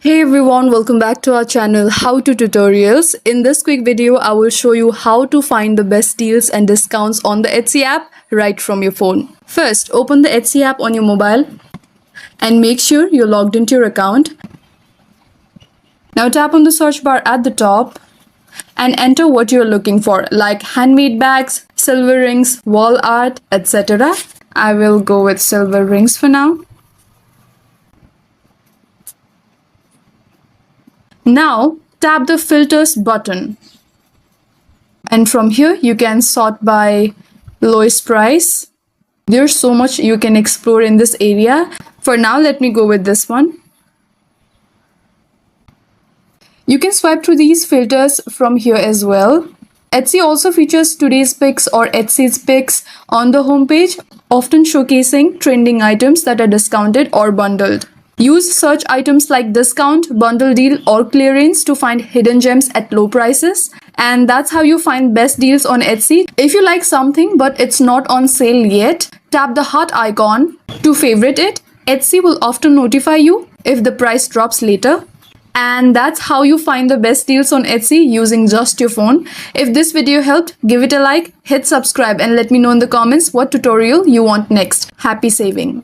Hey everyone, welcome back to our channel How to Tutorials. In this quick video, I will show you how to find the best deals and discounts on the Etsy app right from your phone. First, open the Etsy app on your mobile and make sure you're logged into your account. Now tap on the search bar at the top and enter what you're looking for, like handmade bags, silver rings, wall art, etc. I will go with silver rings for now. Now tap the filters button and from here you can sort by lowest price. There's so much you can explore in this area. For now, let me go with this one. You can swipe through these filters from here as well. Etsy also features today's picks or Etsy's picks on the homepage, often showcasing trending items that are discounted or bundled. Use search items like discount, bundle deal, or clearance to find hidden gems at low prices. And that's how you find best deals on Etsy. If you like something but it's not on sale yet, tap the heart icon to favorite it. Etsy will often notify you if the price drops later. And that's how you find the best deals on Etsy using just your phone. If this video helped, give it a like, hit subscribe, and let me know in the comments what tutorial you want next. Happy saving!